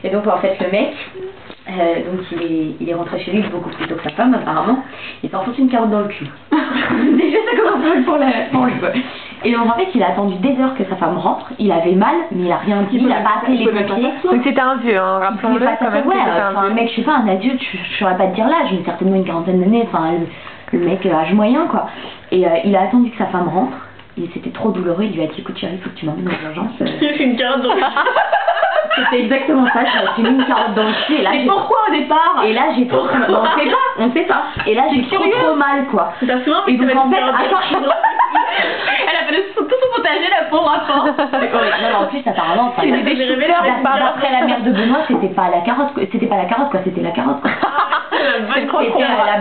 Et donc en fait le mec, donc il est rentré chez lui beaucoup plus tôt que sa femme apparemment. Il s'est enfoncé une carotte dans le cul. Déjà ça commence mal pour lui quoi. Et donc en fait il a attendu des heures que sa femme rentre. Il avait mal mais il a rien dit, il a pas appelé les pompiers. Donc c'était un vieux, hein, rappelons-le quand même. Ouais, un mec je sais pas, un adulte, je saurais pas te dire l'âge, mais certainement une quarantaine d'années, enfin le mec âge moyen quoi. Et il a attendu que sa femme rentre. Et c'était trop douloureux, il lui a dit écoute chérie, il faut que tu m'emmènes aux urgences. Une carotte dans le cul. C'était exactement ça, j'ai mis une carotte dans le cul et là mais pourquoi au départ? Et là j'ai trop on sait pas. Et là j'ai trop mal quoi. T'as souvent et donc en fait, elle a fait tout son potager la pauvre enfant. Non en plus apparemment, d'après la mère de Benoît, c'était pas la carotte quoi, c'était la carotte quoi. C'était la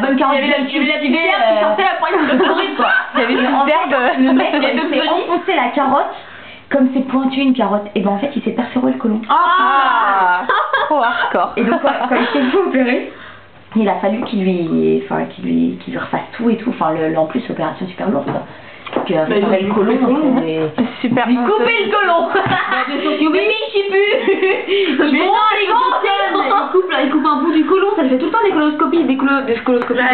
bonne carotte. Il y avait la qui sortait la pointe de souris quoi. Il y avait une verbe. Le mec il s'est enfoncé la carotte. Comme c'est pointu une carotte, et ben en fait il s'est perforé le côlon. Ah, trop hardcore. Et donc quand il s'est fait opérer, il a fallu qu'il lui refasse tout et tout. Enfin en plus l'opération super lourde quoi. Donc réparer le côlon, c'est super. Lui couper le côlon. Oui mais je sais plus. Mais non les gros, il coupe un bout du côlon, ça fait tout le temps des coloscopies, des coloctomies.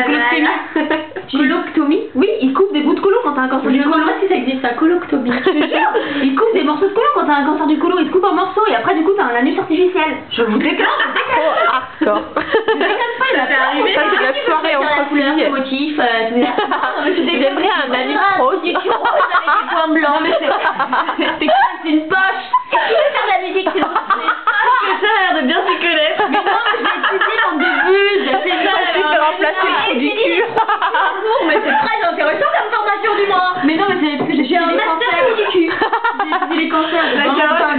Oui, il coupe des bouts de côlon quand t'as un cancer du côlon. Je sais pas si ça existe, ça, coloctomie. Je te jure, il coupe des morceaux de côlon quand t'as un cancer du côlon, il te coupe en morceaux et après du coup t'as un anus artificiel. Je vous déclare. Trop hardcore. Ça t'est arrivé. Ça c'est de la soirée entre filles. Motif, j'aimerais un anus rose. Du rose avec des points blancs. Mais c'est une poche. Et tu veux faire de la musique sinon ça a l'air de bien s'y connaître. Mais non, mais je vais étudier dans des bulles. C'est ça. Tu peux remplacer le trou du cul. Mais c'est très intéressant comme formation du mois. Mais non, mais c'est parce que j'ai un master du cul. J'ai étudié les cancers. La carotte,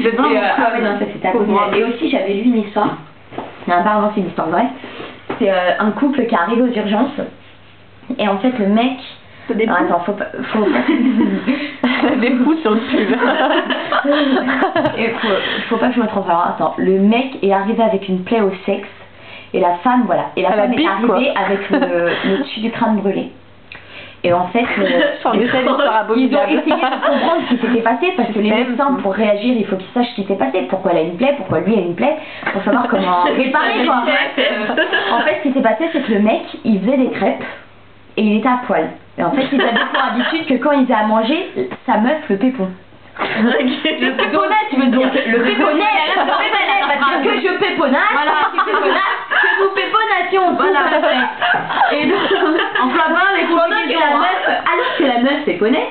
c'est toi. Ah ouais, non, ça c'était abominable. Et aussi, j'avais lu une histoire. Apparemment, c'est une histoire vraie. C'est un couple qui arrive aux urgences. Et en fait, le mec. Attends, faut des pouces sur le cul. Et faut pas que je me trompe. Alors attends, le mec est arrivé avec une plaie au sexe. Et la femme, voilà. Et la femme est arrivée avec le dessus du crâne brûlé. Et en fait, ils ont essayé de comprendre ce qui s'était passé parce que les médecins, pour réagir, il faut qu'ils sachent ce qui s'est passé, pourquoi elle a une plaie, pourquoi lui a une plaie, pour savoir comment réparer quoi. En fait, ce qui s'est passé, c'est que le mec, il faisait des crêpes et il était à poil. Et en fait, il avait pour habitude que quand il faisait à manger, sa meuf le pépon. Le péponat, tu veux dire le péponnet, parce que je péponasse, voilà, tu péponasses, que nous péponassions, voilà. Et donc, en plein bain, les alors que la meuf péponnait,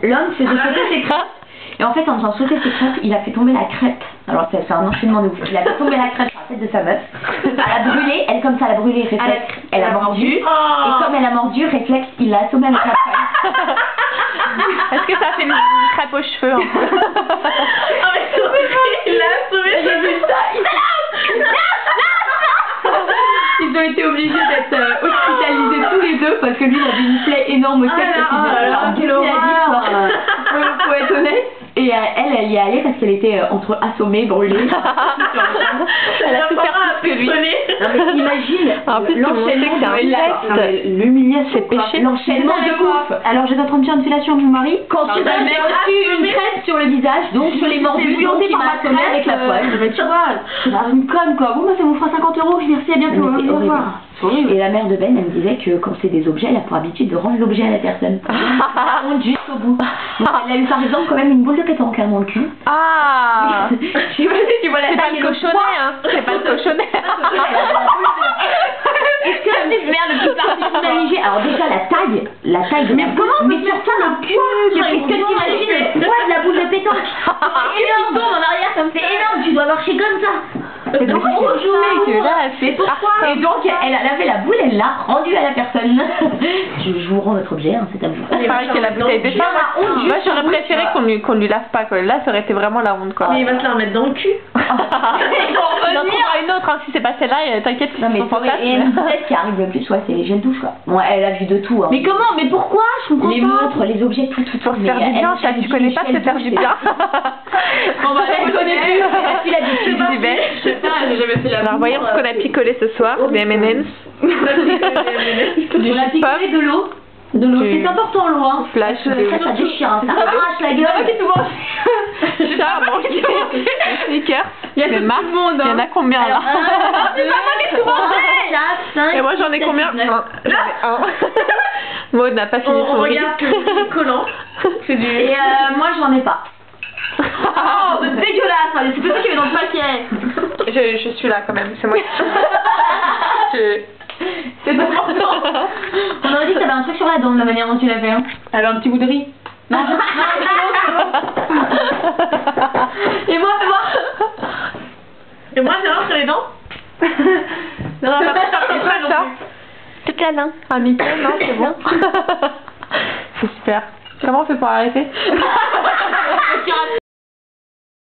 l'homme faisait sauter ses crêpes. Et en fait, en faisant sauter ses crêpes, il a fait tomber la crêpe. Alors, c'est un enchaînement de ouf. Il a fait tomber la crêpe sur la tête de sa meuf. Elle a brûlé, elle comme ça, elle a brûlé, réflexe, elle a mordu. Et comme elle a mordu, réflexe, il l'a assommé avec la poêle. Est-ce que ça fait une crêpe aux cheveux un peu? Ah mais il l'a assommé. J'ai vu ça. Ils ont été obligés d'être hospitalisés tous les deux parce que lui il avait une plaie énorme au sexe. Quelle horreur. Faut être honnête. Et elle y est allée parce qu'elle était entre assommée, brûlée. Elle a super plus que lui. Non mais imagine l'enchaînement de l'humiliation, c'est péché. L'enchaînement de ouf. Alors je dois te remplir une fellation avec mon mari. Quand tu as reçu une crêpe sur le visage, donc je l'ai mordu, donc il m'a assommé avec la poêle. Tu vois, c'est une conne quoi. Bon moi ça vous fera 50 €, je vais merci, à bientôt. Au revoir. Et la mère de Ben, elle me disait que quand c'est des objets, elle a pour habitude de rendre l'objet à la personne. On jusqu'au bout. Donc elle a eu par exemple quand même une boule de pétanque dans le cul. Ah. Tu vois la c'est pas le cochonnet, hein. C'est pas le cochonnet. Est-ce que la petite merde le plus particulier? Alors déjà la taille de mais comment mais surtout le cul. Est-ce que tu imagines le poids de la boule de pétanque? C'est énorme. En arrière, ça me fait énorme. Tu dois marcher comme ça. C'est donc et donc elle avait la boule, elle l'a rendue à la personne. Je vous rends votre objet, hein, c'est à vous. C'est pareil que la bouteille de moi j'aurais préféré qu'on lui lave pas quoi. Là ça aurait été vraiment la honte quoi. Mais il va se la remettre dans le cul. Il en trouvera une autre hein, si c'est pas celle-là, t'inquiète. Non mais et peut-être qui arrive le plus, ouais, c'est les gels douche quoi. Bon, elle a vu de tout. Hein. Mais comment? Mais pourquoi? Je comprends pas. Les montres, les objets, tout. Pour se faire du bien, tu connais pas se faire du bien. Bon bah je connais plus. Elle a l'habitude. J'ai jamais fait la. Alors voyons ce qu'on a picolé ce soir, des M&M's. On a picolé de l'eau. C'est important l'eau hein. Flash. Ça déchire, ça arrache la gueule. Chat, bon, les sneakers. Il y a les tout marques. le monde. Il y en a combien là? C'est pas moi qui ai souvent fait. 4, 5. Et moi j'en ai combien? Un. J'en ai un. Maud n'a pas fini On son riz. regarde que c'est collant. C'est du. Et moi j'en ai pas. Oh, c'est dégueulasse. Allez, c'est pas ça qui est dans le paquet. Je suis là quand même, c'est moi qui suis. C'est important. On aurait dit que t'avais un truc sur la dent de la manière dont tu l'as fait. Hein. Elle a un petit bout de riz. Non, Et moi, fais voir. Et moi, j'ai un sur les dents. Non, non, pas ça. toute la main. Ah, nickel, non, c'est bon. C'est super. Comment on fait pour arrêter?